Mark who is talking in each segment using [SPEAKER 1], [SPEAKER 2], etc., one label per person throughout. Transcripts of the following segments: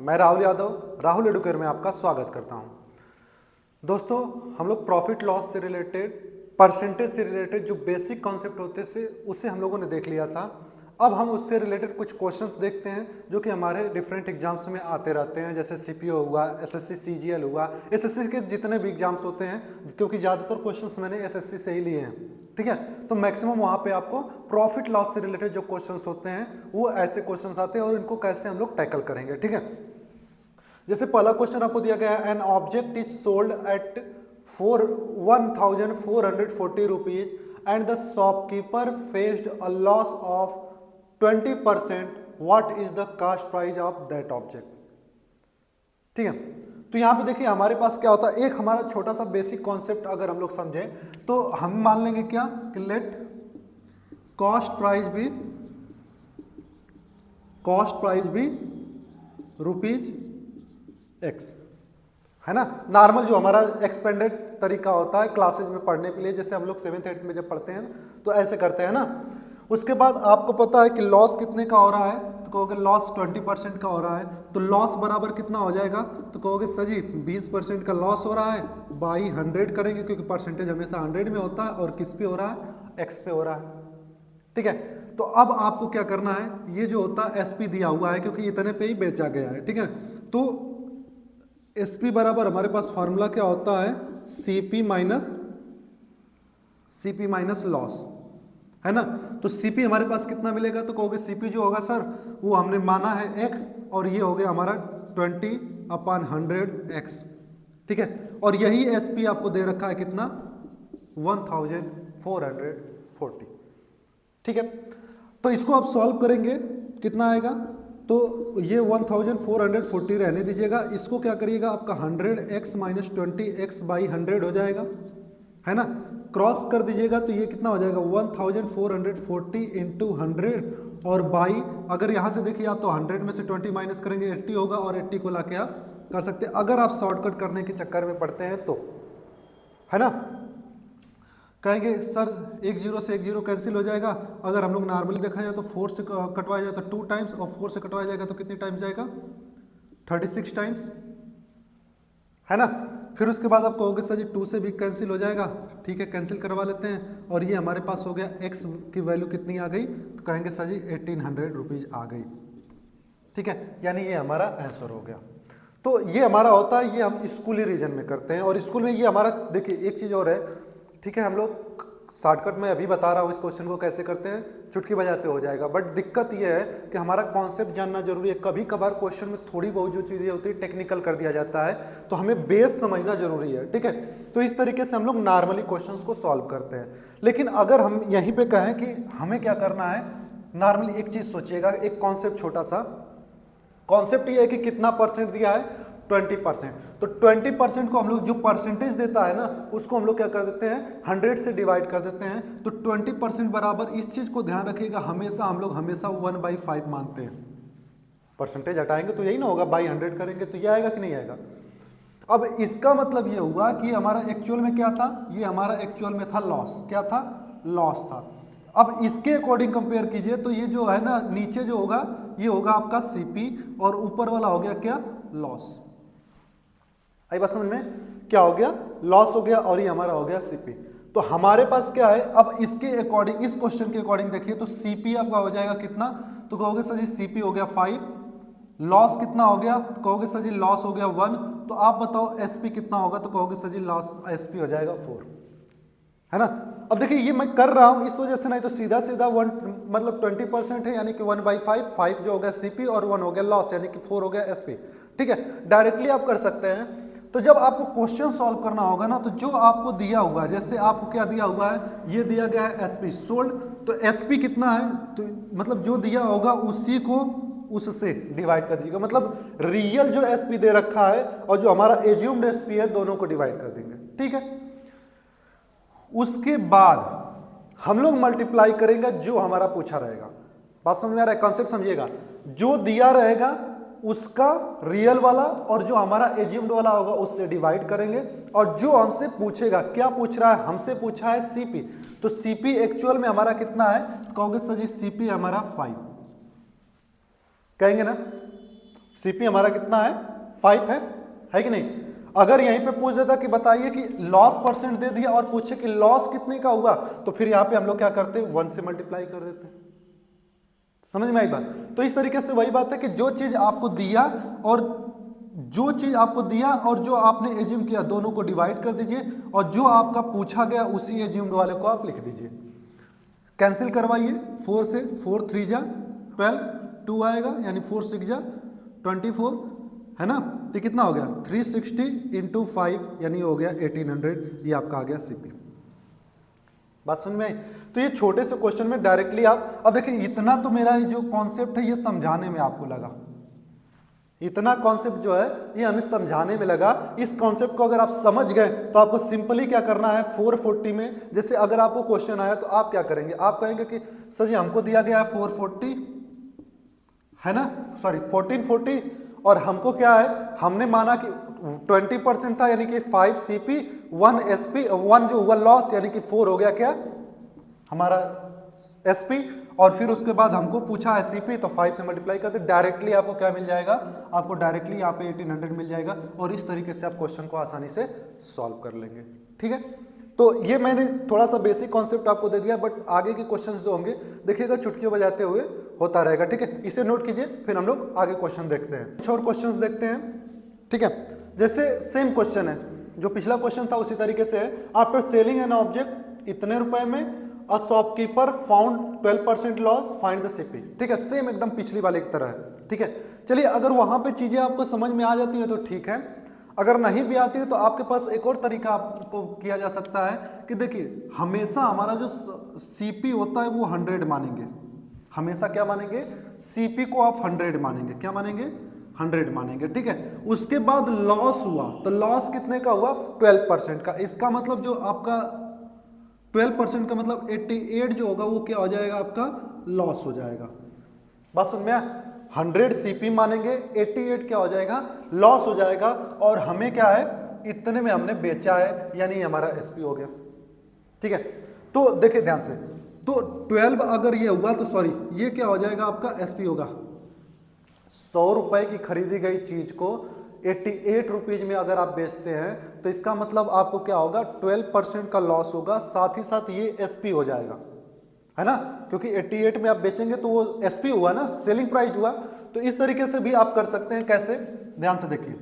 [SPEAKER 1] मैं राहुल यादव, राहुल एडुकेयर में आपका स्वागत करता हूं। दोस्तों, हम लोग प्रॉफिट लॉस से रिलेटेड, परसेंटेज से रिलेटेड जो बेसिक कॉन्सेप्ट होते थे उसे हम लोगों ने देख लिया था। अब हम उससे रिलेटेड कुछ क्वेश्चंस देखते हैं जो कि हमारे डिफरेंट एग्जाम्स में आते रहते हैं, जैसे सीपीओ हुआ, एसएससी सीजीएल हुआ, एसएससी के जितने भी एग्जाम्स होते हैं, क्योंकि ज़्यादातर क्वेश्चंस मैंने एसएससी से ही लिए हैं। ठीक है, तो मैक्सिमम वहाँ पे आपको प्रॉफिट लॉस से रिलेटेड जो क्वेश्चंस होते हैं वो ऐसे क्वेश्चंस आते हैं और इनको कैसे हम लोग टैकल करेंगे। ठीक है, जैसे पहला क्वेश्चन आपको दिया गया है, an object is sold at 1440 rupees and the shopkeeper faced a loss of 20%, what is the cost price of that object. ठीक है, तो यहां पे देखिए हमारे पास क्या होता है, एक हमारा छोटा सा बेसिक कॉन्सेप्ट अगर हम लोग समझें तो हम मान लेंगे क्या कि लेट कॉस्ट प्राइस भी रुपीज एक्स, है ना। नॉर्मल जो हमारा एक्सपेंडेड तरीका होता है क्लासेज में पढ़ने के लिए, जैसे हम लोग 7th 8th में जब पढ़ते हैं तो ऐसे करते हैं ना। उसके बाद आपको पता है कि लॉस कितने का हो रहा है, तो कहोगे लॉस 20% का हो रहा है, तो लॉस बराबर कितना हो जाएगा, तो कहोगे सर जी 20% का लॉस हो रहा है, बाई 100 करेंगे क्योंकि परसेंटेज हमेशा 100 में होता है और किस पे हो रहा है, एक्स पे हो रहा है। ठीक है, तो अब आपको क्या करना है, ये जो होता है एसपी दिया हुआ है क्योंकि इतने पे ही बेचा गया है। ठीक है, तो एसपी बराबर हमारे पास फार्मूला क्या होता है, सीपी माइनस लॉस, है ना। तो सीपी हमारे पास कितना मिलेगा, तो कहोगे सीपी जो होगा सर वो हमने माना है एक्स और ये हो गया हमारा 20/100 एक्स। ठीक है, और यही एसपी आपको दे रखा है कितना, 1440। ठीक है, तो इसको आप सॉल्व करेंगे कितना आएगा, तो ये 1440 रहने दीजिएगा, इसको क्या करिएगा आपका 100x माइनस 20x बाई 100 हो जाएगा, है ना। क्रॉस कर दीजिएगा तो ये कितना हो जाएगा 1440 इंटू 100 और बाई, अगर यहाँ से देखिए आप तो 100 में से 20 माइनस करेंगे 80 होगा और 80 को लाके आप कर सकते हैं, अगर आप शॉर्टकट करने के चक्कर में पड़ते हैं तो, है ना। कहेंगे सर 1 0 से 1 0 कैंसिल हो जाएगा, अगर हम लोग नॉर्मली देखा जाए तो 4 से कटवाया जाए तो 2 टाइम्स और 4 से कटवाया जाएगा तो कितने टाइम्स जाएगा, 36 टाइम्स, है ना। फिर उसके बाद आप कहोगे सर जी 2 से भी कैंसिल हो जाएगा, ठीक है कैंसिल करवा लेते हैं, और ये हमारे पास हो गया x की वैल्यू कितनी आ गई, तो कहेंगे सर जी 1800 रुपीज आ गई। ठीक है, यानी ये हमारा आंसर हो गया। तो ये हमारा होता है, ये हम स्कूली रीजन में करते हैं, और स्कूल में ये हमारा देखिए एक चीज और है, ठीक है, हम लोग शॉर्टकट में अभी बता रहा हूँ इस क्वेश्चन को कैसे करते हैं, चुटकी बजाते हो जाएगा, बट दिक्कत ये है कि हमारा कॉन्सेप्ट जानना जरूरी है। कभी कभार क्वेश्चन में थोड़ी बहुत जो चीजें होती है टेक्निकल कर दिया जाता है, तो हमें बेस समझना जरूरी है। ठीक है, तो इस तरीके से हम लोग नॉर्मली क्वेश्चंस को सॉल्व करते हैं। लेकिन अगर हम यहीं पे कहें कि हमें क्या करना है, नॉर्मली एक चीज सोचिएगा, एक कॉन्सेप्ट, छोटा सा कॉन्सेप्ट ये है कि कितना परसेंट दिया है, 20%, तो 20% को हम लोग जो परसेंटेज देता है ना उसको हम लोग क्या कर देते हैं 100 से डिवाइड कर देते हैं, तो 20% बराबर, इस चीज को ध्यान रखिएगा, हमेशा हम लोग हमेशा 1/5 मानते हैं। परसेंटेज हटाएंगे तो यही ना होगा, बाई 100 करेंगे तो ये आएगा कि नहीं आएगा। अब इसका मतलब ये हुआ कि हमारा एक्चुअल में क्या था, ये हमारा एक्चुअल में था लॉस, क्या था, लॉस था। अब इसके अकॉर्डिंग कंपेयर कीजिए तो ये जो है ना नीचे जो होगा ये होगा आपका सीपी और ऊपर वाला हो गया क्या, लॉस। आई बात समझ में, क्या हो गया, लॉस हो गया और ये हमारा हो गया सीपी। तो हमारे पास क्या है, अब इसके अकॉर्डिंग, इस क्वेश्चन के अकॉर्डिंग देखिए तो सीपी आपका हो जाएगा कितना, तो कहोगे सर जी सीपी हो गया 5, लॉस कितना हो गया, तो कहोगे सर जी लॉस हो गया 1, तो आप बताओ एसपी कितना होगा, तो कहोगे सर जी लॉस एसपी हो जाएगा 4, है ना। अब देखिए ये मैं कर रहा हूं इस वजह से, नहीं तो सीधा सीधा 1 मतलब 20% है यानी कि 1/5, 5 जो हो गया सीपी और 1 हो गया लॉस यानी कि 4 हो गया एसपी। ठीक है, डायरेक्टली आप कर सकते हैं। तो जब आपको क्वेश्चन सॉल्व करना होगा ना, तो जो आपको दिया हुआ है, जैसे आपको क्या दिया हुआ है, ये दिया गया है एसपी सोल्ड, तो एसपी कितना है, तो मतलब जो दिया होगा उसी को उससे डिवाइड कर दीजिएगा, मतलब रियल जो एसपी दे रखा है और जो हमारा एज्यूम्ड एसपी है दोनों को डिवाइड कर देंगे। ठीक है, उसके बाद हम लोग मल्टीप्लाई करेंगे जो हमारा पूछा रहेगा। बात समझ में आ रहा है, कॉन्सेप्ट समझिएगा, जो दिया रहेगा उसका रियल वाला और जो हमारा एज्यूम्ड वाला होगा उससे डिवाइड करेंगे, और जो हमसे पूछेगा, क्या पूछ रहा है, हमसे पूछा है सीपी, तो सीपी एक्चुअल में हमारा कितना है, तो कहोगे सर जी सीपी हमारा 5, कहेंगे ना। सीपी हमारा कितना है 5 है कि नहीं। अगर यहीं पे पूछ देता कि बताइए कि लॉस परसेंट दे दिया और पूछे कि लॉस कितने का हुआ, तो फिर यहाँ पे हम लोग क्या करते 1 से मल्टीप्लाई कर देते। समझ में आई बात। तो इस तरीके से वही बात है कि जो चीज आपको दिया और जो आपने एज्यूम किया दोनों को डिवाइड कर दीजिए और जो आपका पूछा गया उसी एज्यूम्ड वाले को आप लिख दीजिए। कैंसिल करवाइए, 4 से 4 3 जा 12, 2 आएगा यानी 4 6 जा 24 है ना। ये कितना हो गया 360 इंटू 5 यानी हो गया 1800। ये आपका आ गया सीपी। बात समझ में आई। तो ये छोटे से क्वेश्चन में डायरेक्टली आप, अब देखिए इतना तो मेरा जो कॉन्सेप्ट है ये समझाने में आपको लगा, इतना कॉन्सेप्ट जो है ये हमें समझाने में लगा। इस कॉन्सेप्ट को अगर आप समझ गए तो आपको सिंपली क्या करना है 440 में, जैसे अगर आपको क्वेश्चन आया तो आप क्या करेंगे, आप कहेंगे कि सर जी हमको दिया गया है 440 है ना, सॉरी 1440 और हमको क्या है, हमने माना कि 20% था यानी कि 5 सीपी 1 एसपी 1 जो हुआ लॉस यानी कि 4 हो गया क्या हमारा एसपी, और फिर उसके बाद हमको पूछा है सीपी तो 5 से मल्टीप्लाई करते डायरेक्टली आपको क्या मिल जाएगा, आपको डायरेक्टली यहाँ पे 1800 मिल जाएगा और इस तरीके से आप क्वेश्चन को आसानी से सॉल्व कर लेंगे। ठीक है, तो ये मैंने थोड़ा सा बेसिक कॉन्सेप्ट आपको दे दिया, बट आगे के क्वेश्चंस जो होंगे देखिएगा चुटकियों बजाते हुए होता रहेगा। ठीक है, इसे नोट कीजिए, फिर हम लोग आगे क्वेश्चन देखते हैं, कुछ और क्वेश्चंस देखते हैं। ठीक है, जैसे सेम क्वेश्चन है जो पिछला क्वेश्चन था उसी तरीके से है। आफ्टर सेलिंग एन ऑब्जेक्ट इतने रुपए में a shopkeeper found 12% loss, find the CP. ठीक है, सेम एकदम पिछली वाले की तरह है। ठीक है, चलिए अगर वहां पे चीजें आपको समझ में आ जाती है तो ठीक है, अगर नहीं भी आती है तो आपके पास एक और तरीका आपको किया जा सकता है कि देखिए हमेशा हमारा जो सीपी होता है वो 100 मानेंगे, हमेशा क्या मानेंगे, सीपी को आप 100 मानेंगे, क्या मानेंगे 100 मानेंगे। ठीक है, उसके बाद लॉस हुआ तो लॉस कितने का हुआ 12% का, इसका मतलब जो आपका 12% का मतलब 88 जो होगा वो क्या हो जाएगा आपका लॉस हो जाएगा। बात समझ में आया, 100 सीपी मानेंगे 88 क्या हो जाएगा लॉस हो जाएगा, और हमें क्या है इतने में हमने बेचा है यानी हमारा एसपी हो गया। ठीक है, तो देखिए ध्यान से, तो 12 अगर ये हुआ तो सॉरी ये क्या हो जाएगा आपका एसपी होगा। 100 रुपए की खरीदी गई चीज को 88 रुपीज में अगर आप बेचते हैं तो इसका मतलब आपको क्या होगा 12% का लॉस होगा, साथ ही साथ ये एसपी हो जाएगा, है ना, क्योंकि 88 में आप बेचेंगे तो वो एसपी हुआ ना, सेलिंग प्राइस हुआ। तो इस तरीके से भी आप कर सकते हैं। कैसे, ध्यान से देखिए,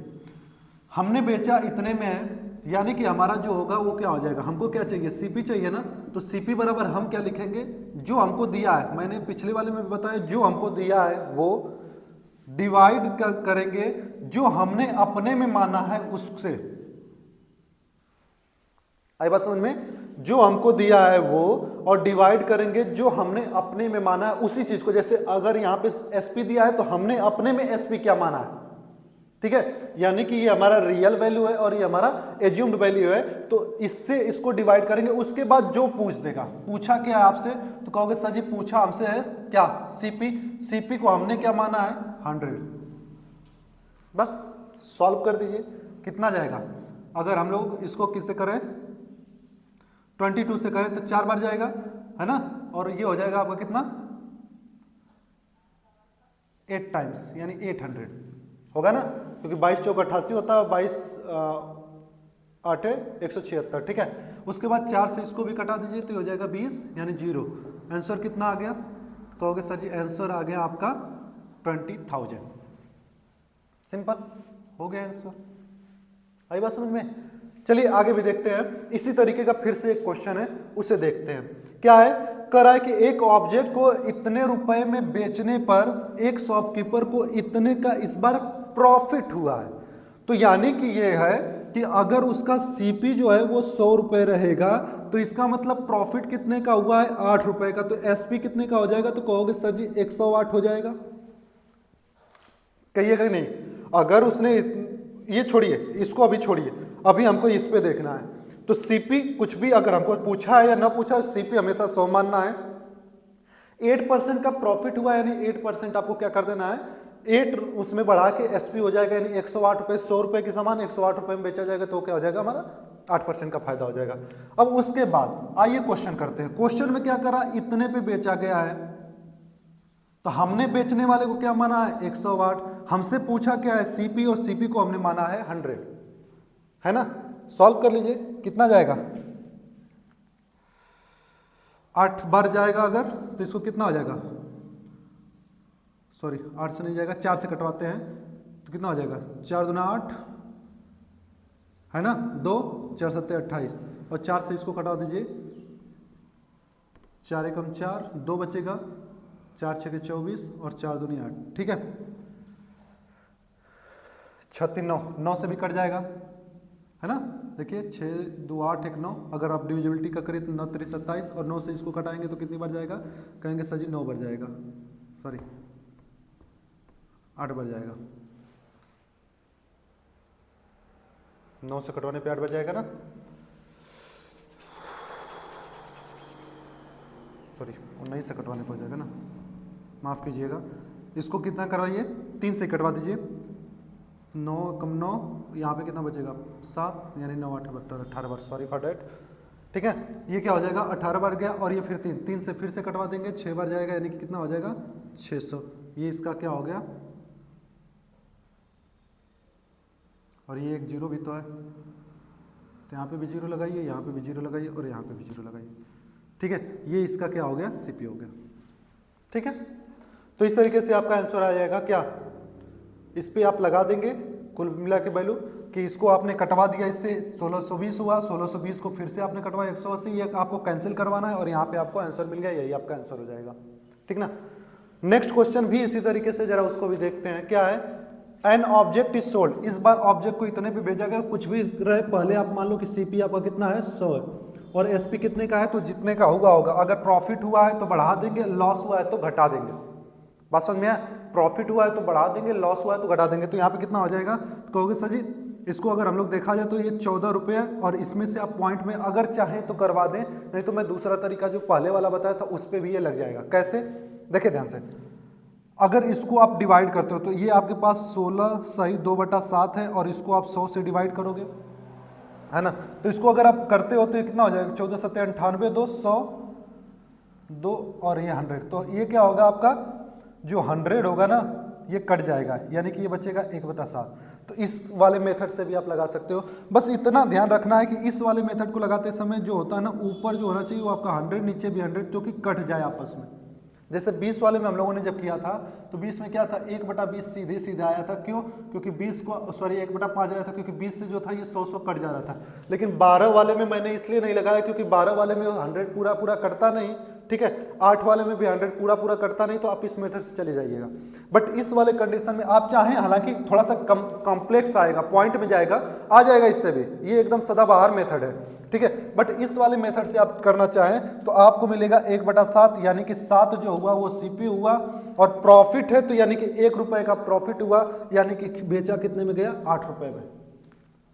[SPEAKER 1] हमने बेचा इतने में है यानी कि हमारा जो होगा वो क्या हो जाएगा, हमको क्या चाहिए सीपी चाहिए ना, तो सीपी बराबर हम क्या लिखेंगे, जो हमको दिया है, मैंने पिछले वाले में बताया जो हमको दिया है वो डिवाइड करेंगे जो हमने अपने में माना है उससे। आई बात समझ में, जो हमको दिया है वो और डिवाइड करेंगे जो हमने अपने में माना है उसी चीज को। जैसे अगर यहां पे एसपी दिया है तो हमने अपने में एसपी क्या माना है, ठीक है, यानी कि ये हमारा रियल वैल्यू है और ये हमारा एज्यूम्ड वैल्यू है, तो इससे इसको डिवाइड करेंगे। उसके बाद जो पूछ देगा, पूछा क्या है आपसे, तो कहोगे सर जी पूछा हमसे है क्या सीपी, सीपी को हमने क्या माना है 100, बस सॉल्व कर दीजिए। कितना जाएगा, अगर हम लोग इसको किससे करें 22 से करें तो 4 बार जाएगा, है ना, और ये हो जाएगा आपका कितना 8 टाइम्स यानी 800 होगा ना, क्योंकि 22 चौक 88 होता है, 22 8 176। ठीक है, उसके बाद 4 से इसको भी कटा दीजिए तो हो जाएगा 20 यानी 0। आंसर कितना आ गया, कहोगे सर जी आंसर आ गया आपका 20,000। सिंपल हो गया आंसर। आई बात समझ में। चलिए आगे भी देखते हैं, इसी तरीके का फिर से एक क्वेश्चन है उसे देखते हैं। क्या है, कह रहा है कि एक ऑब्जेक्ट को इतने रुपए में बेचने पर एक शॉपकीपर को इतने का इस बार प्रॉफिट हुआ है। तो यानी कि ये है कि अगर उसका सीपी जो है वो 100 रुपए रहेगा तो इसका मतलब प्रॉफिट कितने का हुआ है 8 रुपए का, तो एसपी कितने का हो जाएगा, तो कहोगे सर जी 108 हो जाएगा, कहिएगा नहीं। अगर उसने ये छोड़िए, इसको अभी छोड़िए, अभी हमको इस पे देखना है। तो सीपी कुछ भी अगर हमको पूछा है या ना पूछा है, सीपी हमेशा 100 मानना है। 8% का प्रॉफिट हुआ यानी 8% आपको क्या कर देना है, 8 उसमें बढ़ा के एसपी हो जाएगा यानी 108 रुपए, 100 रुपए की सामान 108 रुपए में बेचा जाएगा तो क्या हो जाएगा हमारा 8% का फायदा हो जाएगा। अब उसके बाद आइए क्वेश्चन करते हैं। क्वेश्चन में क्या करा, इतने पे बेचा गया है तो हमने बेचने वाले को क्या माना है 108, हमसे पूछा क्या है सीपी, और सीपी को हमने माना है 100, है ना। सॉल्व कर लीजिए, कितना जाएगा 8 बार जाएगा अगर, तो इसको कितना हो जाएगा, सॉरी 8 से नहीं जाएगा, 4 से कटवाते हैं तो कितना हो जाएगा, 4 दूना 8 है ना, 2 4 7 28, और 4 से इसको कटवा दीजिए, 4 एकम 4, 2 बचेगा, 4 6 24 और 4 दूनी 8, ठीक है। 36 9, 9 से भी कट जाएगा, है ना। देखिए 6 2 8 1 9, अगर आप डिविजिबिलिटी का करें तो 9 3 27, और 9 से इसको कटाएंगे तो कितनी बार जाएगा, कहेंगे सर जी 9 बार जाएगा, सॉरी 8 बार जाएगा, 9 से कटवाने पे 8 बार जाएगा ना, सॉरी 19 से कटवाने पर जाएगा ना, माफ़ कीजिएगा। इसको कितना करवाइए, 3 से कटवा दीजिए, 9 कम 9, यहाँ पे कितना बचेगा 7, यानी 9 8 18 बार, सॉरी फॉर डैट, ठीक है। ये क्या हो जाएगा 18 बार गया, और ये फिर 3 से फिर से कटवा देंगे, 6 बार जाएगा, यानी कि कितना हो जाएगा 600। ये इसका क्या हो गया, और ये एक जीरो भी तो है, तो यहाँ पे भी जीरो लगाइए, यहाँ पे भी जीरो लगाइए, और यहाँ पे भी जीरो लगाइए, ठीक है। ये इसका क्या हो गया, सीपी हो गया, ठीक है। तो इस तरीके से आपका आंसर आ जाएगा क्या, इस पे आप लगा देंगे कुल मिला के वैल्यू, कि इसको आपने कटवा दिया, इससे 1620 हुआ, 1620 को फिर से आपने कटवाया 180, ये आपको कैंसिल करवाना है, और यहाँ पे आपको आंसर मिल गया, यही आपका आंसर हो जाएगा, ठीक ना। नेक्स्ट क्वेश्चन भी इसी तरीके से, जरा उसको भी देखते हैं, क्या है, एन ऑब्जेक्ट इज सोल्ड, इस बार ऑब्जेक्ट को इतने पे भेजा गया, कुछ भी रहे, पहले आप मान लो कि सीपी आपका कितना है 100 है, और एसपी कितने का है, तो जितने का होगा होगा, अगर प्रॉफिट हुआ है तो बढ़ा देंगे, लॉस हुआ है तो घटा देंगे, बात समझ में आया, प्रॉफिट हुआ है तो बढ़ा देंगे, लॉस हुआ है तो घटा देंगे। तो यहाँ पे कितना हो जाएगा, तो कहोगे सर जी इसको अगर हम लोग देखा जाए तो ये 14 रुपये है, और इसमें से आप पॉइंट में अगर चाहें तो करवा दें, नहीं तो मैं दूसरा तरीका जो पहले वाला बताया था उस पर भी ये लग जाएगा। कैसे, देखिए ध्यान से, अगर इसको आप डिवाइड करते हो तो ये आपके पास 16 सही 2/7 है, और इसको आप 100 से डिवाइड करोगे, है ना। तो इसको अगर आप करते हो तो ये कितना हो जाएगा, 14 7 98 2 100 2 और ये 100, तो ये क्या होगा आपका जो 100 होगा ना, ये कट जाएगा, यानी कि ये बचेगा 1/7। तो इस वाले मेथड से भी आप लगा सकते हो। बस इतना ध्यान रखना है कि इस वाले मेथड को लगाते समय जो होता है ना, ऊपर जो होना चाहिए वो आपका 100, नीचे भी 100, जो कि कट जाए आपस में। जैसे 20 वाले में हम लोगों ने जब किया था तो 20 में क्या था, 1/20 सीधे सीधे आया था, क्यों, क्योंकि 20 को सॉरी 1/5 आया था, क्योंकि 20 से जो था ये 100 कट जा रहा था। लेकिन 12 वाले में मैंने इसलिए नहीं लगाया क्योंकि 12 वाले में 100 पूरा पूरा कटता नहीं, ठीक है। 8 वाले में भी 100 पूरा पूरा कटता नहीं, तो आप इस मेथड से चले जाइएगा। बट इस वाले कंडीशन में आप चाहें, हालांकि थोड़ा सा कॉम्प्लेक्स आएगा, पॉइंट में जाएगा, आ जाएगा इससे भी, ये एकदम सदाबहार मेथड है, ठीक है। बट इस वाले मेथड से आप करना चाहें तो आपको मिलेगा 1/7, यानी कि 7 जो हुआ वो सीपी हुआ, और प्रॉफिट है तो यानी कि 1 रुपए का प्रॉफिट हुआ, यानी कि बेचा कितने में गया, 8 रुपए में।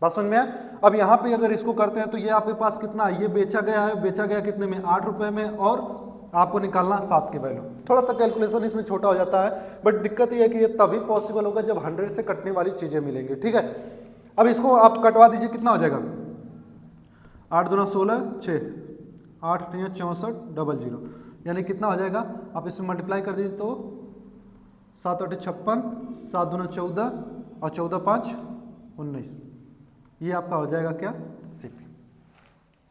[SPEAKER 1] बात समझ में आया। अब यहाँ पे अगर इसको करते हैं तो ये आपके पास कितना, ये बेचा गया है, बेचा गया कितने में, 8 रुपए में, और आपको निकालना 7 की वैल्यू। थोड़ा सा कैलकुलेशन इसमें छोटा हो जाता है, बट दिक्कत ये है कि ये तभी पॉसिबल होगा जब 100 से कटने वाली चीजें मिलेंगी, ठीक है। अब इसको आप कटवा दीजिए, कितना हो जाएगा, 8 दूना 16 6 8 9 64 00, यानी कितना हो जाएगा, आप इसमें मल्टीप्लाई कर दीजिए तो 7 8 56, 7 दूना 14 और 14 5 19, ये आपका हो जाएगा क्या, सीपी,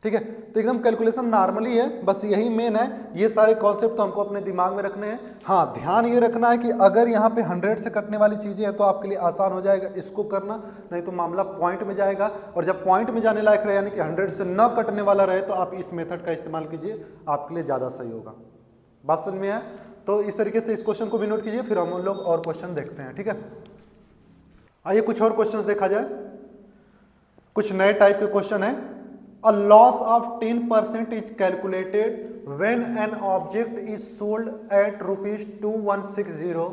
[SPEAKER 1] ठीक है। तो एकदम कैलकुलेशन नॉर्मली है, बस यही मेन है, ये सारे कॉन्सेप्ट तो हमको अपने दिमाग में रखने हैं। हाँ, ध्यान ये रखना है कि अगर यहाँ पे 100 से कटने वाली चीजें हैं तो आपके लिए आसान हो जाएगा इसको करना, नहीं तो मामला पॉइंट में जाएगा, और जब पॉइंट में जाने लायक रहे, यानी कि 100 से न कटने वाला रहे, तो आप इस मेथड का इस्तेमाल कीजिए, आपके लिए ज्यादा सही होगा। बात समझ में आया। तो इस तरीके से इस क्वेश्चन को भी नोट कीजिए, फिर हम लोग और क्वेश्चन देखते हैं, ठीक है। आइए कुछ और क्वेश्चन देखा जाए, कुछ नए टाइप के क्वेश्चन है। A loss of 10% is calculated when an object is sold at ₹2160.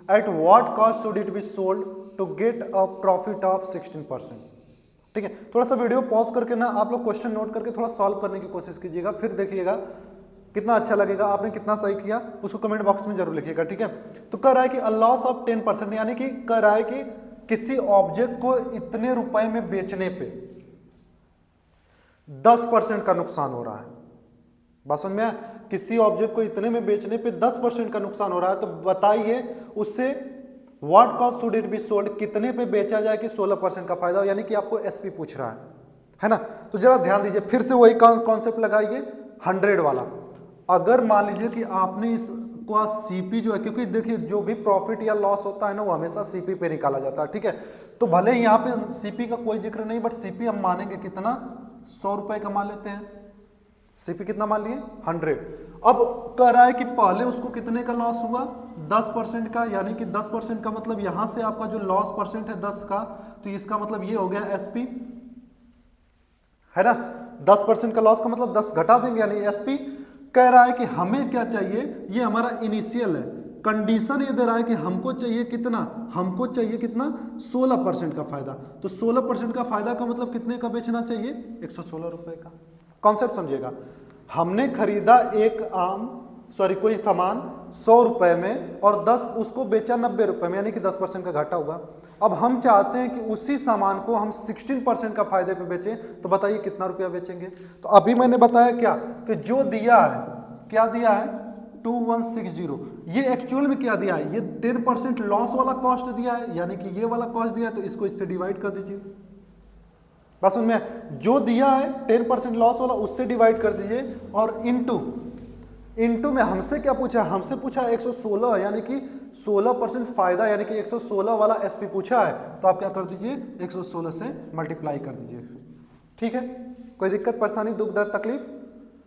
[SPEAKER 1] At what cost should it be sold to get a profit of 16%? ठीक है, थोड़ा सा वीडियो पॉज करके ना आप लोग क्वेश्चन नोट करके थोड़ा सॉल्व करने की कोशिश कीजिएगा, फिर देखिएगा कितना अच्छा लगेगा, आपने कितना सही किया उसको कमेंट बॉक्स में जरूर लिखिएगा, ठीक है। तो कह रहा है कि a loss of 10%, यानी कि कह रहा है कि किसी ऑब्जेक्ट को इतने रुपए में बेचने पे 10% का नुकसान हो रहा है। बात समझ में, किसी ऑब्जेक्ट को इतने में बेचने पे 10% का नुकसान हो रहा है, तो बताइए उससे what cost should it be sold, कितने पे बेचा जाए कि 16% का फायदा हो, यानी कि आपको एसपी पूछ रहा है ना। तो जरा ध्यान दीजिए, फिर से वही कॉन्सेप्ट लगाइए 100 वाला। अगर मान लीजिए कि आपने इसको सीपी जो है, क्योंकि देखिए जो भी प्रॉफिट या लॉस होता है ना वो हमेशा सीपी पे निकाला जाता है, ठीक है। तो भले ही यहाँ पे सीपी का कोई जिक्र नहीं, बट सीपी हम मानेंगे कितना, 100 रुपए का मान लेते हैं। सीपी कितना मान लिए 100। अब कह रहा है कि पहले उसको कितने का लॉस हुआ 10% का, यानी कि 10% का मतलब यहां से आपका जो लॉस परसेंट है 10 का, तो इसका मतलब ये हो गया एसपी, है ना। 10% का लॉस का मतलब 10 घटा देंगे यानी एसपी। कह रहा है कि हमें क्या चाहिए, ये हमारा इनिशियल है, कंडीशन ये दे रहा है कि हमको चाहिए कितना, हमको चाहिए कितना 16% का फायदा। तो 16% का फायदा का मतलब कितने का बेचना चाहिए 116 रुपए का। कॉन्सेप्ट समझिएगा, हमने खरीदा एक कोई सामान 100 रुपए में और 10 उसको बेचा 90 रुपए में, यानी कि 10% का घाटा हुआ। अब हम चाहते हैं कि उसी सामान को हम 16% का फायदे पे बेचें, तो बताइए कितना रुपया बेचेंगे। तो अभी मैंने बताया क्या कि जो दिया है, क्या दिया है 2160, ये एक्चुअल में क्या दिया है, ये 10% लॉस वाला कॉस्ट दिया है, यानी कि ये वाला कॉस्ट दिया है, तो इसको इससे डिवाइड कर दीजिए। बस उनमें जो दिया है 10% लॉस वाला उससे डिवाइड कर दीजिए, और इनटू में हमसे क्या पूछा है, हमसे पूछा है 116, यानी कि 16% फायदा, यानी कि 116 वाला एसपी पूछा है, तो आप क्या कर दीजिए 116 से मल्टीप्लाई कर दीजिए। ठीक है, कोई दिक्कत परेशानी दुख दर्द तकलीफ,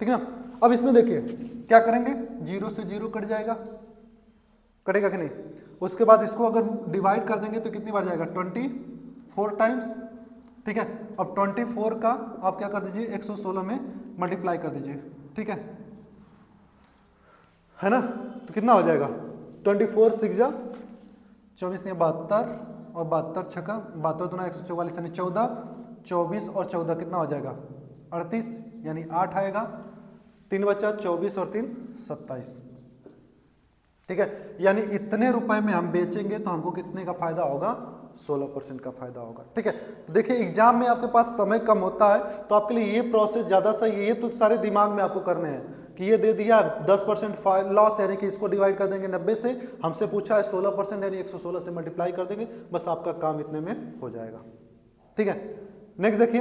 [SPEAKER 1] ठीक है ना। अब इसमें देखिए क्या करेंगे, 0 से 0 कट जाएगा, कटेगा कि नहीं। उसके बाद इसको अगर डिवाइड कर देंगे तो कितनी बार जाएगा 24 टाइम्स, ठीक है। अब 24 का आप क्या कर दीजिए 116 में मल्टीप्लाई कर दीजिए, ठीक है ना। तो कितना हो जाएगा 24 6 जा 24 या 72, और 72 छक्का 72 दुना 144 यानी 14, 24 और 14 कितना हो जाएगा 38, यानी 8 आएगा, 3 बचा 24 और 3 27, ठीक है। यानी इतने रुपए में हम बेचेंगे तो हमको कितने का फायदा होगा 16% का फायदा होगा, ठीक है। तो देखिए एग्जाम में आपके पास समय कम होता है, तो आपके लिए ये प्रोसेस ज्यादा सही है। ये तो सारे दिमाग में आपको करने हैं कि ये दे दिया 10% लॉस, यानी कि इसको डिवाइड कर देंगे 90 से, हमसे पूछा है 16% यानी 116 से मल्टीप्लाई कर देंगे, बस आपका काम इतने में हो जाएगा, ठीक है। नेक्स्ट देखिए,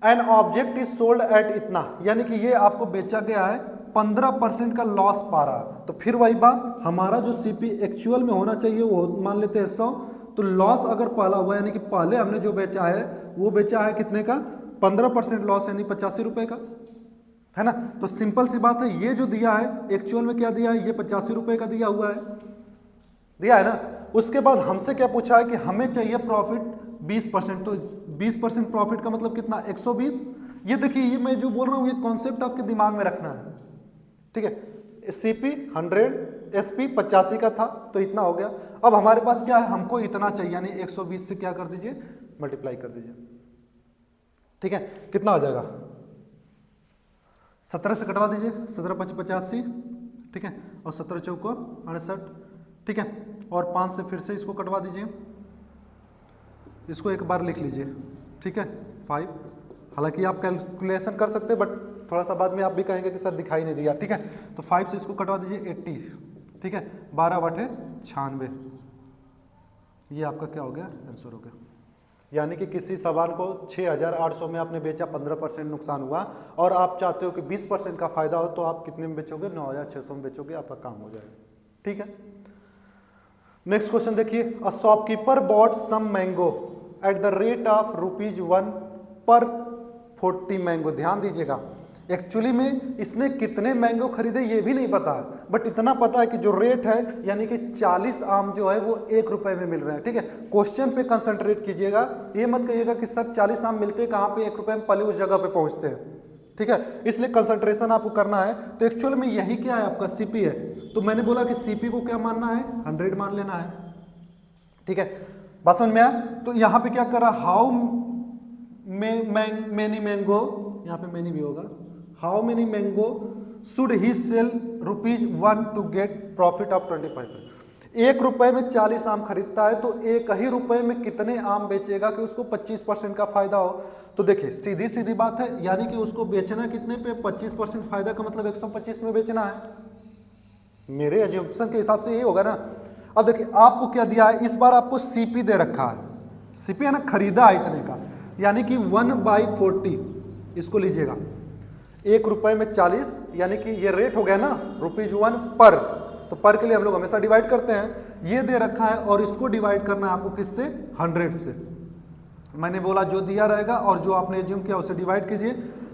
[SPEAKER 1] an object is sold at इतना, यानी कि ये आपको बेचा गया है 15% का लॉस पा रहा है। तो फिर वही बात, हमारा जो सीपी एक्चुअल में होना चाहिए वो मान लेते हैं 100, तो लॉस अगर पहला हुआ यानी कि पहले हमने जो बेचा है वो बेचा है कितने का 15% लॉस, यानी 85 रुपए का, है ना। तो सिंपल सी बात है, ये जो दिया है एक्चुअल में क्या दिया है, ये 85 रुपए का दिया हुआ है, दिया है ना। उसके बाद हमसे क्या पूछा है कि हमें चाहिए प्रॉफिट 20%, तो 20% प्रॉफिट का मतलब कितना 120। ये देखिए, ये मैं जो बोल रहा हूँ ये कॉन्सेप्ट आपके दिमाग में रखना है, ठीक है। सीपी 100, एसपी 85 का था, तो इतना हो गया। अब हमारे पास क्या है, हमको इतना चाहिए, यानी 120 से क्या कर दीजिए मल्टीप्लाई कर दीजिए, ठीक है। कितना हो जाएगा 17 से कटवा दीजिए, 17 5 85, ठीक है, और 17 चौको 68, ठीक है, और 5 से फिर से इसको कटवा दीजिए, इसको एक बार लिख लीजिए, ठीक है 5। हालांकि आप कैलकुलेशन कर सकते हैं, बट थोड़ा सा बाद में आप भी कहेंगे कि सर दिखाई नहीं दिया, ठीक है। तो 5 से इसको कटवा दीजिए 80, ठीक है, 12 बटे 96, ये आपका क्या हो गया आंसर हो गया। यानी कि किसी सामान को 6800 में आपने बेचा, 15% नुकसान हुआ, और आप चाहते हो कि 20% का फायदा हो, तो आप कितने में बेचोगे 9600 में बेचोगे, आपका काम हो जाएगा, ठीक है। नेक्स्ट क्वेश्चन देखिए, a shopkeeper bought some mango at the rate of ₹1 per 40 mango. ध्यान दीजिएगा, एक्चुअली में इसने कितने मैंगो खरीदे ये भी नहीं पता है, बट इतना पता है कि जो रेट है यानी कि 40 आम जो है वो 1 रुपए में मिल रहे हैं, ठीक है। क्वेश्चन पे कंसंट्रेट कीजिएगा, ये मत कहिएगा कि सर 40 आम मिलते कहाँ पे 1 रुपए में, पहले उस जगह पे पहुंचते हैं, ठीक है। इसलिए कंसंट्रेशन आपको करना है। तो एक्चुअल में यही क्या है आपका सीपी है, तो मैंने बोला कि सीपी को क्या मानना है 100 मान लेना है, ठीक है। बात समझ में आया। तो यहाँ पे क्या करा, हाउ मेनी मैंगो, यहाँ पे मैनी भी होगा, how many mango should he sell ₹1 to get profit of 25। 1 रुपए में 40 आम खरीदता है, तो 1 ही रुपए में कितने आम बेचेगा कि उसको 25% का फायदा हो। तो देखिए सीधी सीधी बात है, यानी कि उसको बेचना कितने पे 25% फायदा का मतलब 125 में बेचना है, मेरे एज्यूम्पशन के हिसाब से यही होगा ना। अब देखिए आपको क्या दिया है, इस बार आपको सीपी दे रखा है, सीपी है ना, खरीदा है इतने का, यानी कि 1/40 इसको लीजिएगा, 1 रुपए में 40, यानी कि ये रेट हो गया ना ₹1 पर, तो पर के लिए हम लोग हमेशा डिवाइड करते हैं, ये दे रखा है और इसको डिवाइड करना है आपको किससे, 100 से। मैंने बोला जो दिया रहेगा और जो आपने एज्यूम किया उसे डिवाइड कीजिए,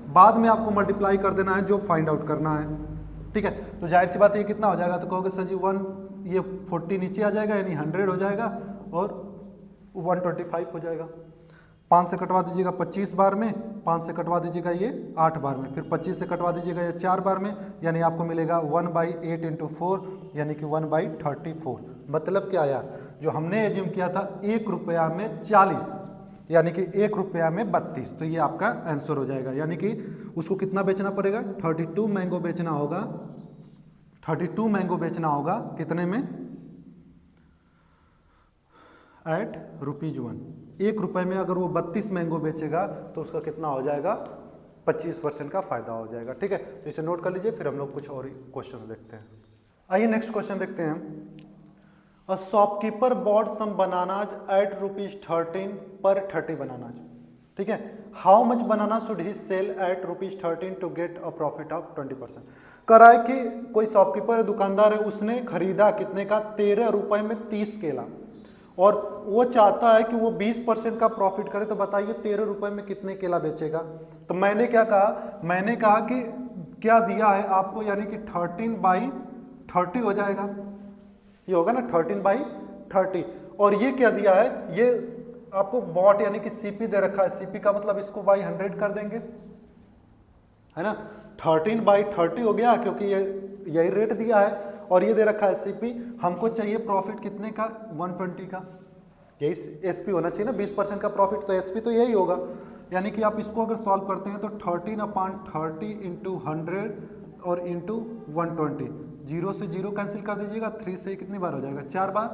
[SPEAKER 1] बाद में आपको मल्टीप्लाई कर देना है जो फाइंड आउट करना है, ठीक है। तो जाहिर सी बात है ये कितना हो जाएगा, तो कहोगे सर जी 1, ये 40 नीचे आ जाएगा यानी 100 हो जाएगा और 125 हो जाएगा। 5 से कटवा दीजिएगा 25 बार में, 5 से कटवा दीजिएगा ये 8 बार में, फिर 25 से कटवा दीजिएगा ये 4 बार में, यानी आपको मिलेगा 1/8 × 4 यानी कि 1/34। मतलब क्या आया, जो हमने एज्यूम किया था 1 रुपया में 40 यानी कि 1 रुपया में 32, तो ये आपका आंसर हो जाएगा। यानी कि उसको कितना बेचना पड़ेगा, 32 मैंगो बेचना होगा, 32 मैंगो बेचना होगा कितने में, एट ₹1। 1 रुपए में अगर वो 32 मैंगो बेचेगा तो उसका कितना हो जाएगा, 25% का फायदा हो जाएगा, ठीक है। तो इसे नोट कर लीजिए, फिर हम लोग कुछ और क्वेश्चन देखते हैं। आइए नेक्स्ट क्वेश्चन देखते हैं। A shopkeeper bought some bananas at ₹13 per 30 bananas, ठीक है। How much banana should he sell at ₹13 to get a profit of 20%? कह रहा है कि कोई शॉपकीपर है, दुकानदार है, उसने खरीदा कितने का, 13 रुपए में 30 केला, और वो चाहता है कि वो 20% का प्रॉफिट करे, तो बताइए 13 रुपए में कितने केला बेचेगा। तो मैंने क्या कहा, मैंने कहा कि क्या दिया है आपको, यानी कि 13/30 हो जाएगा, ये होगा ना 13/30, और ये क्या दिया है, ये आपको बॉट यानी कि सीपी दे रखा है, सीपी का मतलब इसको बाई 100 कर देंगे, है ना, 13/30 हो गया क्योंकि ये यही रेट दिया है, और ये दे रखा है सीपी, हमको चाहिए प्रॉफिट कितने का, 120 का, यही एसपी होना चाहिए ना, 20% का प्रॉफिट, तो एसपी तो यही होगा। यानी कि आप इसको अगर सॉल्व करते हैं तो 13/30 × 100 और इंटू 120, 0 से 0 कैंसिल कर दीजिएगा, 3 से कितनी बार हो जाएगा, 4 बार,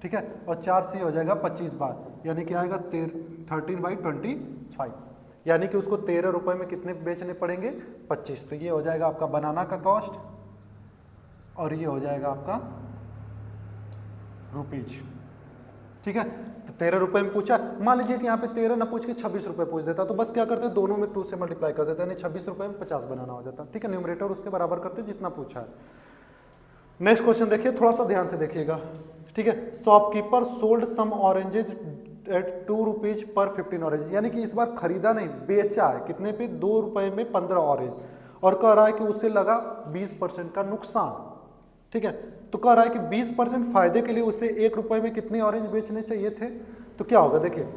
[SPEAKER 1] ठीक है, और 4 से हो जाएगा 25 बार, यानी कि आएगा 13/25, यानी कि उसको 13 रुपए में कितने बेचने पड़ेंगे, 25। तो ये हो जाएगा आपका बनाना का कॉस्ट, और ये हो जाएगा आपका ₹, ठीक है। तो 13 रुपए में पूछा, मान लीजिए कि यहाँ पे 13 ना पूछ के 26 रुपए पूछ देता, तो बस क्या करते, दोनों में 2 से मल्टीप्लाई कर देते, यानी 26 रुपए में 50 बनाना हो जाता, ठीक है। न्यूमरेटर उसके बराबर करते जितना पूछा है। नेक्स्ट क्वेश्चन देखिए, थोड़ा सा ध्यान से देखिएगा, ठीक है। Shopkeeper sold some oranges eight ₹2 पर 15 ऑरेंज, यानी कि इस बार खरीदा नहीं, बेचा है, कितने पे, 2 रुपए में 15 ऑरेंज, और कह रहा है कि उसे लगा 20% का नुकसान, ठीक है। तो कह रहा है कि 20% फायदे के लिए उसे 1 रुपए में कितने ऑरेंज बेचने चाहिए थे, तो क्या होगा, देखिए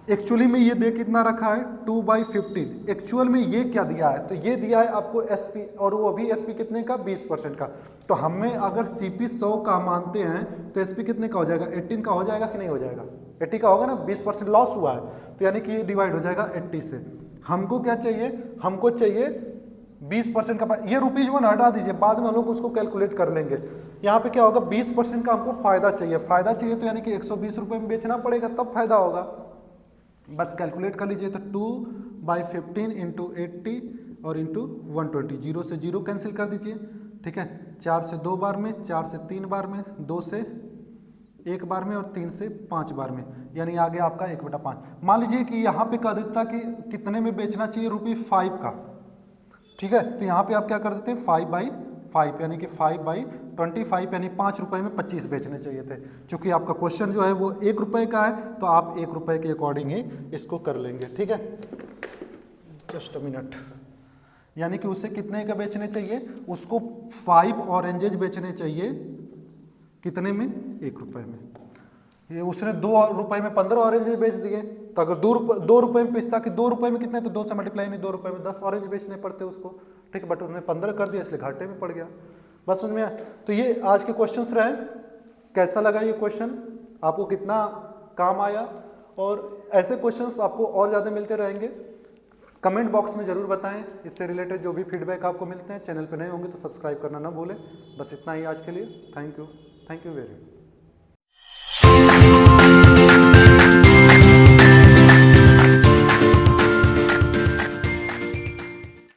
[SPEAKER 1] एक्चुअली में ये दे कितना रखा है, 2/15, एक्चुअल में ये क्या दिया है, तो ये दिया है आपको एसपी, और वो भी एसपी कितने का, 20% का। तो हमें अगर सीपी 100 का मानते हैं तो एसपी कितने का हो जाएगा, 18 का हो जाएगा कि नहीं हो जाएगा, 80 का होगा ना, 20% लॉस हुआ है, तो यानी कि ये डिवाइड हो जाएगा 80 से। हमको क्या चाहिए, हमको चाहिए 20% का, ये ₹1 हटा दीजिए, बाद में हम लोग उसको कैलकुलेट कर लेंगे। यहाँ पे क्या होगा, 20% का हमको फायदा चाहिए, फायदा चाहिए तो यानी कि 120 रुपए में बेचना पड़ेगा, तब फायदा होगा। बस कैलकुलेट कर लीजिए, तो 2/15 × 80 और इंटू 120, 0 से 0 कैंसिल कर दीजिए, ठीक है। 4 से 2 बार में, 4 से 3 बार में, 2 से 1 बार में, और 3 से 5 बार में, यानी आगे आपका 1/5। मान लीजिए कि यहाँ पे कह देता कि कितने में बेचना चाहिए, ₹5 का, ठीक है। तो यहाँ पे आप क्या कर देते हैं, 5/5, यानी कि 5/25, यानी 5 रुपए में 25 बेचने चाहिए थे। चूंकि आपका क्वेश्चन जो है वो 1 रुपए का है, तो आप 1 रुपए के अकॉर्डिंग ही इसको कर लेंगे, ठीक है। जस्ट अ मिनट, यानी कि उसे कितने का बेचने चाहिए, उसको 5 ऑरेंजेज बेचने चाहिए, कितने में, 1 रुपए में। ये उसने 2 रुपए में 15 ऑरेंज बेच दिए, तो अगर 2 रुपए में बेचता कि 2 रुपए में कितने, तो 2 से मल्टीप्लाई नहीं, 2 रुपए में 10 ऑरेंज बेचने पड़ते उसको, ठीक है। बट उसने 15 कर दिया, इसलिए घाटे में पड़ गया। बस समझ में आया। तो ये आज के क्वेश्चंस रहे, कैसा लगा ये क्वेश्चन, आपको कितना काम आया, और ऐसे क्वेश्चंस आपको और ज़्यादा मिलते रहेंगे। कमेंट बॉक्स में जरूर बताएं, इससे रिलेटेड जो भी फीडबैक आपको मिलते हैं। चैनल पर नए होंगे तो सब्सक्राइब करना ना भूलें। बस इतना ही आज के लिए, थैंक यू वेरी मच।